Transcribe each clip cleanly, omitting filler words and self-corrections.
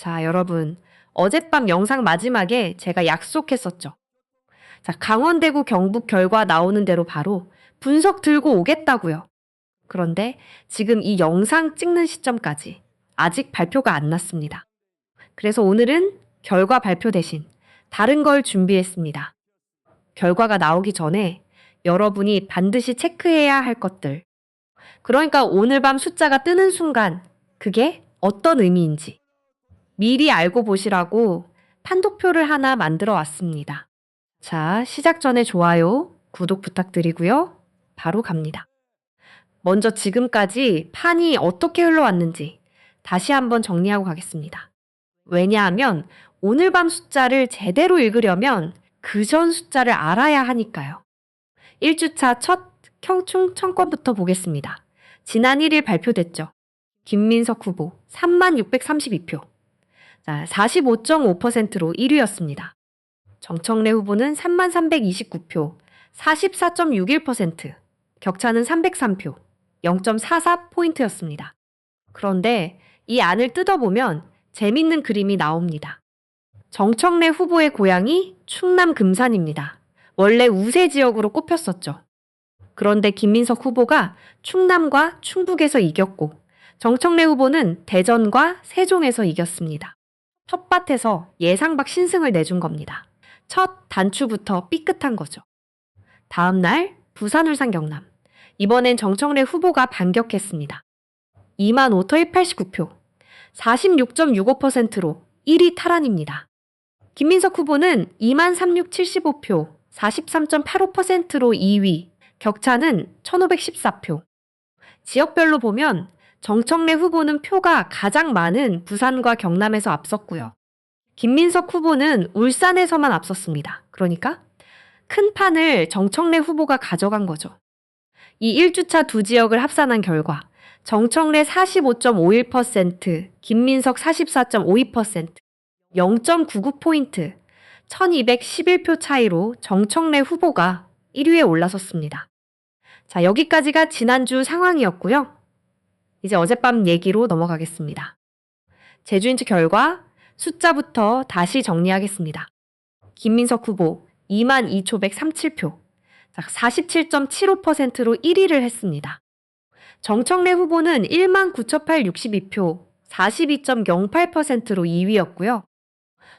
자, 여러분. 어젯밤 영상 마지막에 제가 약속했었죠. 자, 강원대구 경북 결과 나오는 대로 바로 분석 들고 오겠다고요. 그런데 지금 이 영상 찍는 시점까지 아직 발표가 안 났습니다. 그래서 오늘은 결과 발표 대신 다른 걸 준비했습니다. 결과가 나오기 전에 여러분이 반드시 체크해야 할 것들. 그러니까 오늘 밤 숫자가 뜨는 순간 그게 어떤 의미인지 미리 알고 보시라고 판독표를 하나 만들어 왔습니다. 자, 시작 전에 좋아요, 구독 부탁드리고요. 바로 갑니다. 먼저 지금까지 판이 어떻게 흘러왔는지 다시 한번 정리하고 가겠습니다. 왜냐하면 오늘 밤 숫자를 제대로 읽으려면 그 전 숫자를 알아야 하니까요. 1주차 첫 청충 청권부터 보겠습니다. 지난 1일 발표됐죠. 김민석 후보 3632표. 자, 45.5%로 1위였습니다. 정청래 후보는 3329표, 44.61%, 격차는 303표, 0.44포인트였습니다. 그런데 이 안을 뜯어보면 재밌는 그림이 나옵니다. 정청래 후보의 고향이 충남 금산입니다. 원래 우세 지역으로 꼽혔었죠. 그런데 김민석 후보가 충남과 충북에서 이겼고 정청래 후보는 대전과 세종에서 이겼습니다. 텃밭에서 예상 밖 신승을 내준 겁니다. 첫 단추부터 삐끗한 거죠. 다음 날 부산, 울산, 경남. 이번엔 정청래 후보가 반격했습니다. 25,189표, 46.65%로 1위 탈환입니다. 김민석 후보는 23,675표, 43.85%로 2위, 격차는 1,514표. 지역별로 보면 정청래 후보는 표가 가장 많은 부산과 경남에서 앞섰고요. 김민석 후보는 울산에서만 앞섰습니다. 그러니까 큰 판을 정청래 후보가 가져간 거죠. 이 1주차 두 지역을 합산한 결과 정청래 45.51%, 김민석 44.52%, 0.99포인트, 1211표 차이로 정청래 후보가 1위에 올라섰습니다. 자, 여기까지가 지난주 상황이었고요. 이제 어젯밤 얘기로 넘어가겠습니다. 제주인츠 결과 숫자부터 다시 정리하겠습니다. 김민석 후보 22,137표, 47.75%로 1위를 했습니다. 정청래 후보는 19,862표, 42.08%로 2위였고요.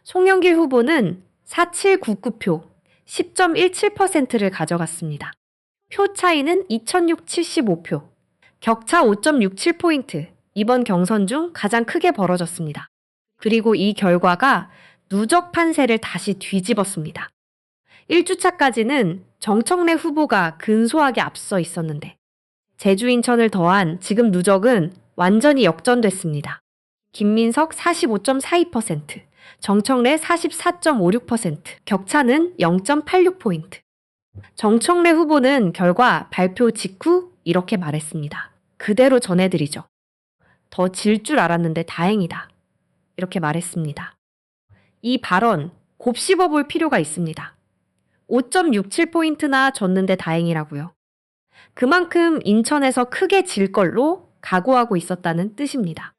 송영길 후보는 4799표, 10.17%를 가져갔습니다. 표 차이는 2,675표, 격차 5.67포인트, 이번 경선 중 가장 크게 벌어졌습니다. 그리고 이 결과가 누적 판세를 다시 뒤집었습니다. 1주차까지는 정청래 후보가 근소하게 앞서 있었는데 제주, 인천을 더한 지금 누적은 완전히 역전됐습니다. 김민석 45.42%, 정청래 44.56%, 격차는 0.86포인트. 정청래 후보는 결과 발표 직후 이렇게 말했습니다. 그대로 전해드리죠. 더 질 줄 알았는데 다행이다. 이렇게 말했습니다. 이 발언 곱씹어 볼 필요가 있습니다. 5.67포인트나 졌는데 다행이라고요. 그만큼 인천에서 크게 질 걸로 각오하고 있었다는 뜻입니다.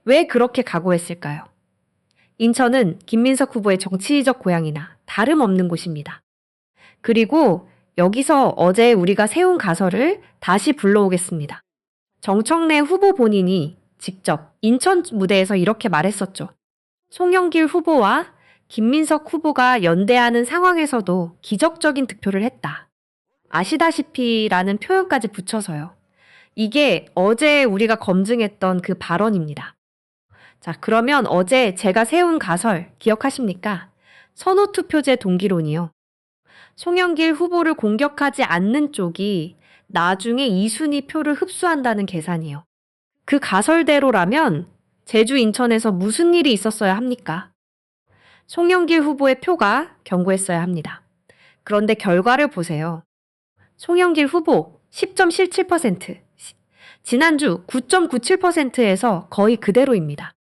왜 그렇게 각오했을까요? 인천은 김민석 후보의 정치적 고향이나 다름없는 곳입니다. 그리고 여기서 어제 우리가 세운 가설을 다시 불러오겠습니다. 정청래 후보 본인이 직접 인천 무대에서 이렇게 말했었죠. 송영길 후보와 김민석 후보가 연대하는 상황에서도 기적적인 득표를 했다. 아시다시피라는 표현까지 붙여서요. 이게 어제 우리가 검증했던 그 발언입니다. 자, 그러면 어제 제가 세운 가설 기억하십니까? 선호투표제 동기론이요. 송영길 후보를 공격하지 않는 쪽이 나중에 2순위 표를 흡수한다는 계산이요. 그 가설대로라면 제주, 인천에서 무슨 일이 있었어야 합니까? 송영길 후보의 표가 견고했어야 합니다. 그런데 결과를 보세요. 송영길 후보 10.77%, 지난주 9.97%에서 거의 그대로입니다.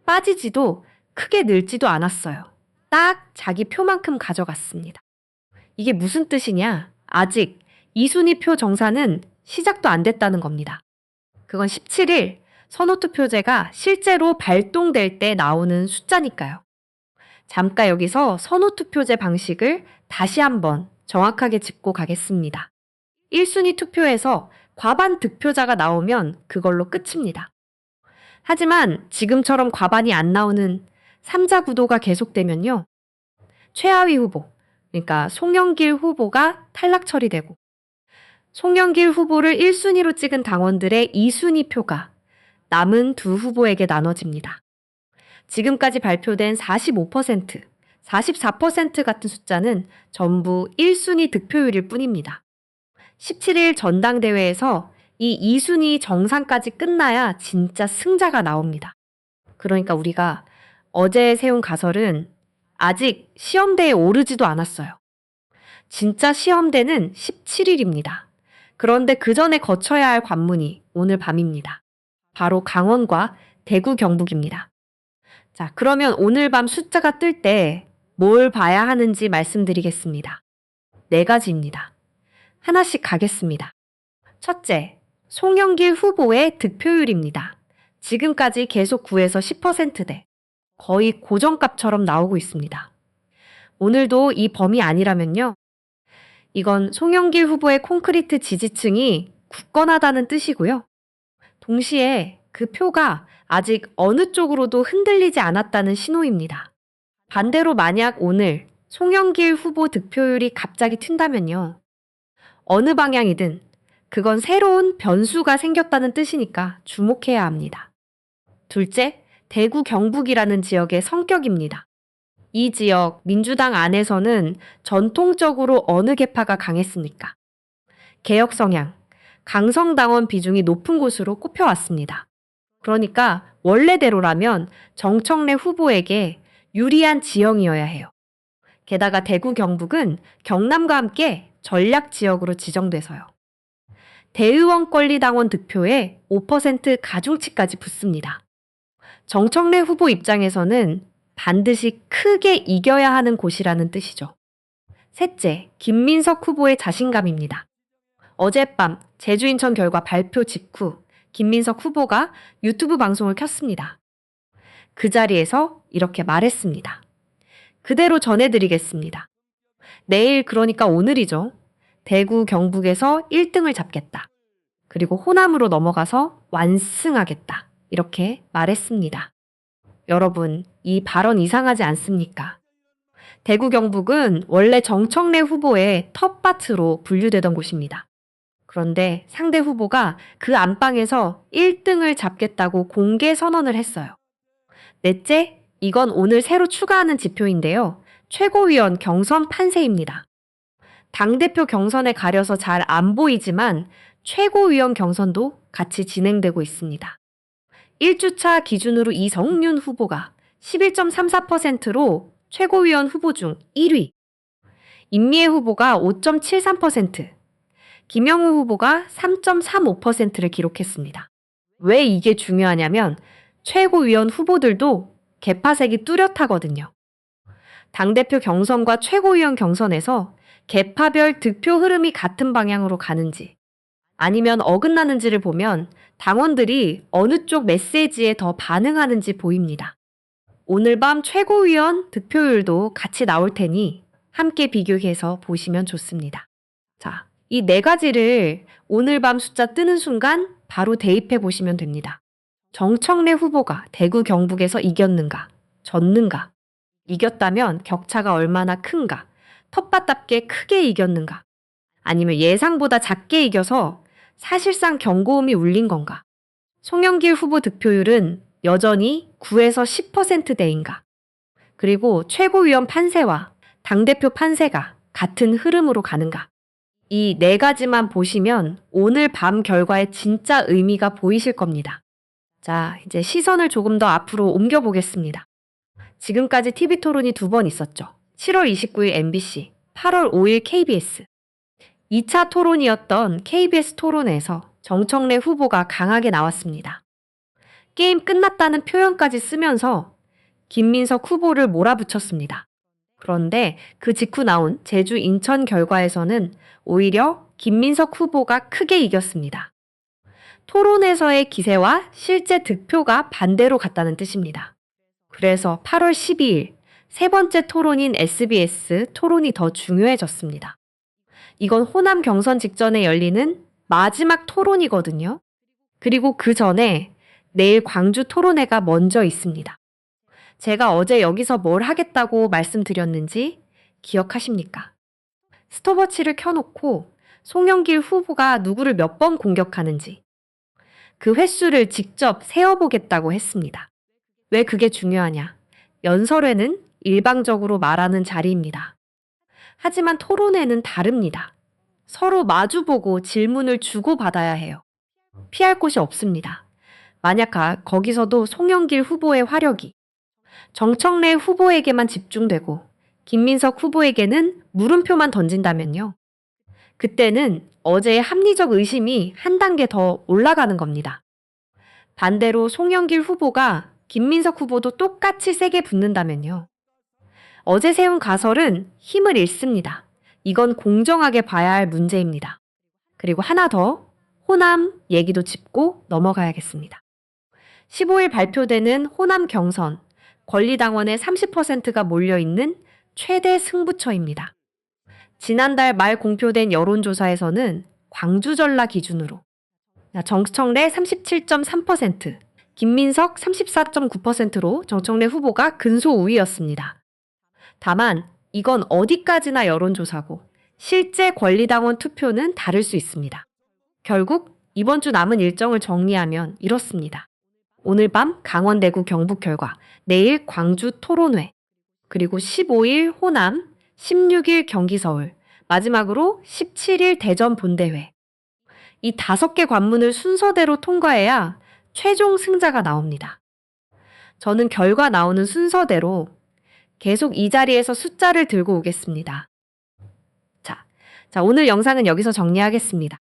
빠지지도 크게 늘지도 않았어요. 딱 자기 표만큼 가져갔습니다. 이게 무슨 뜻이냐? 아직 2순위 표 정산은 시작도 안 됐다는 겁니다. 그건 17일 선호투표제가 실제로 발동될 때 나오는 숫자니까요. 잠깐 여기서 선호투표제 방식을 다시 한번 정확하게 짚고 가겠습니다. 1순위 투표에서 과반 득표자가 나오면 그걸로 끝입니다. 하지만 지금처럼 과반이 안 나오는 3자 구도가 계속되면요. 최하위 후보, 그러니까 송영길 후보가 탈락 처리되고 송영길 후보를 1순위로 찍은 당원들의 2순위 표가 남은 두 후보에게 나눠집니다. 지금까지 발표된 45%, 44% 같은 숫자는 전부 1순위 득표율일 뿐입니다. 17일 전당대회에서 이 2순위 정상까지 끝나야 진짜 승자가 나옵니다. 그러니까 우리가 어제 세운 가설은 아직 시험대에 오르지도 않았어요. 진짜 시험대는 17일입니다. 그런데 그 전에 거쳐야 할 관문이 오늘 밤입니다. 바로 강원과 대구 경북입니다. 자, 그러면 오늘 밤 숫자가 뜰 때 뭘 봐야 하는지 말씀드리겠습니다. 4가지입니다. 하나씩 가겠습니다. 첫째, 송영길 후보의 득표율입니다. 지금까지 계속 9에서 10%대, 거의 고정값처럼 나오고 있습니다. 오늘도 이 범위 아니라면요. 이건 송영길 후보의 콘크리트 지지층이 굳건하다는 뜻이고요. 동시에 그 표가 아직 어느 쪽으로도 흔들리지 않았다는 신호입니다. 반대로 만약 오늘 송영길 후보 득표율이 갑자기 튄다면요. 어느 방향이든 그건 새로운 변수가 생겼다는 뜻이니까 주목해야 합니다. 둘째, 대구 경북이라는 지역의 성격입니다. 이 지역 민주당 안에서는 전통적으로 어느 계파가 강했습니까? 개혁 성향, 강성당원 비중이 높은 곳으로 꼽혀왔습니다. 그러니까 원래대로라면 정청래 후보에게 유리한 지형이어야 해요. 게다가 대구 경북은 경남과 함께 전략 지역으로 지정돼서요. 대의원 권리당원 득표에 5% 가중치까지 붙습니다. 정청래 후보 입장에서는 반드시 크게 이겨야 하는 곳이라는 뜻이죠. 셋째, 김민석 후보의 자신감입니다. 어젯밤 제주 인천 결과 발표 직후 김민석 후보가 유튜브 방송을 켰습니다. 그 자리에서 이렇게 말했습니다. 그대로 전해드리겠습니다. 내일, 그러니까 오늘이죠. 대구 경북에서 1등을 잡겠다. 그리고 호남으로 넘어가서 완승하겠다. 이렇게 말했습니다. 여러분, 이 발언 이상하지 않습니까? 대구 경북은 원래 정청래 후보의 텃밭으로 분류되던 곳입니다. 그런데 상대 후보가 그 안방에서 1등을 잡겠다고 공개 선언을 했어요. 넷째, 이건 오늘 새로 추가하는 지표인데요. 최고위원 경선 판세입니다. 당대표 경선에 가려서 잘 안 보이지만 최고위원 경선도 같이 진행되고 있습니다. 1주차 기준으로 이성윤 후보가 11.34%로 최고위원 후보 중 1위, 임미애 후보가 5.73%, 김영우 후보가 3.35%를 기록했습니다. 왜 이게 중요하냐면 최고위원 후보들도 계파색이 뚜렷하거든요. 당대표 경선과 최고위원 경선에서 계파별 득표 흐름이 같은 방향으로 가는지 아니면 어긋나는지를 보면 당원들이 어느 쪽 메시지에 더 반응하는지 보입니다. 오늘 밤 최고위원 득표율도 같이 나올 테니 함께 비교해서 보시면 좋습니다. 자, 이 4가지를 오늘 밤 숫자 뜨는 순간 바로 대입해 보시면 됩니다. 정청래 후보가 대구 경북에서 이겼는가, 졌는가, 이겼다면 격차가 얼마나 큰가, 텃밭답게 크게 이겼는가, 아니면 예상보다 작게 이겨서 사실상 경고음이 울린 건가, 송영길 후보 득표율은 여전히 9에서 10%대인가, 그리고 최고위원 판세와 당대표 판세가 같은 흐름으로 가는가. 이 4가지만 보시면 오늘 밤 결과의 진짜 의미가 보이실 겁니다. 자, 이제 시선을 조금 더 앞으로 옮겨보겠습니다. 지금까지 TV토론이 2번 있었죠. 7월 29일 MBC, 8월 5일 KBS. 2차 토론이었던 KBS 토론에서 정청래 후보가 강하게 나왔습니다. 게임 끝났다는 표현까지 쓰면서 김민석 후보를 몰아붙였습니다. 그런데 그 직후 나온 제주 인천 결과에서는 오히려 김민석 후보가 크게 이겼습니다. 토론에서의 기세와 실제 득표가 반대로 갔다는 뜻입니다. 그래서 8월 12일 세 번째 토론인 SBS 토론이 더 중요해졌습니다. 이건 호남 경선 직전에 열리는 마지막 토론이거든요. 그리고 그 전에 내일 광주 토론회가 먼저 있습니다. 제가 어제 여기서 뭘 하겠다고 말씀드렸는지 기억하십니까? 스톱워치를 켜놓고 송영길 후보가 누구를 몇 번 공격하는지 그 횟수를 직접 세어보겠다고 했습니다. 왜 그게 중요하냐? 연설회는 일방적으로 말하는 자리입니다. 하지만 토론회는 다릅니다. 서로 마주보고 질문을 주고받아야 해요. 피할 곳이 없습니다. 만약 거기서도 송영길 후보의 화력이 정청래 후보에게만 집중되고 김민석 후보에게는 물음표만 던진다면요. 그때는 어제의 합리적 의심이 한 단계 더 올라가는 겁니다. 반대로 송영길 후보가 김민석 후보도 똑같이 세게 붙는다면요. 어제 세운 가설은 힘을 잃습니다. 이건 공정하게 봐야 할 문제입니다. 그리고 하나 더, 호남 얘기도 짚고 넘어가야겠습니다. 15일 발표되는 호남 경선, 권리당원의 30%가 몰려있는 최대 승부처입니다. 지난달 말 공표된 여론조사에서는 광주 전라 기준으로 정청래 37.3%, 김민석 34.9%로 정청래 후보가 근소 우위였습니다. 다만 이건 어디까지나 여론조사고 실제 권리당원 투표는 다를 수 있습니다. 결국 이번 주 남은 일정을 정리하면 이렇습니다. 오늘 밤 강원대구 경북 결과, 내일 광주 토론회, 그리고 15일 호남, 16일 경기 서울, 마지막으로 17일 대전 본대회. 이 5개 관문을 순서대로 통과해야 최종 승자가 나옵니다. 저는 결과 나오는 순서대로 계속 이 자리에서 숫자를 들고 오겠습니다. 자, 오늘 영상은 여기서 정리하겠습니다.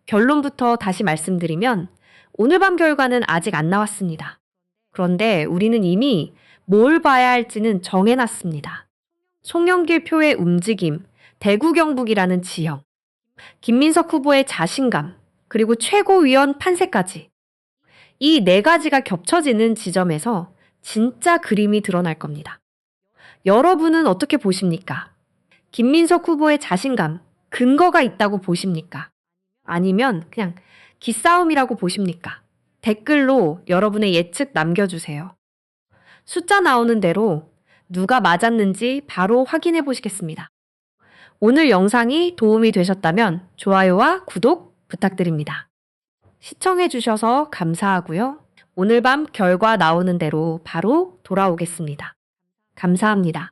결론부터 다시 말씀드리면 오늘 밤 결과는 아직 안 나왔습니다. 그런데 우리는 이미 뭘 봐야 할지는 정해놨습니다. 송영길 표의 움직임, 대구 경북이라는 지형, 김민석 후보의 자신감, 그리고 최고위원 판세까지. 이 4가지가 겹쳐지는 지점에서 진짜 그림이 드러날 겁니다. 여러분은 어떻게 보십니까? 김민석 후보의 자신감, 근거가 있다고 보십니까? 아니면 그냥 기싸움이라고 보십니까? 댓글로 여러분의 예측 남겨주세요. 숫자 나오는 대로 누가 맞았는지 바로 확인해 보시겠습니다. 오늘 영상이 도움이 되셨다면 좋아요와 구독 부탁드립니다. 시청해 주셔서 감사하고요. 오늘 밤 결과 나오는 대로 바로 돌아오겠습니다. 감사합니다.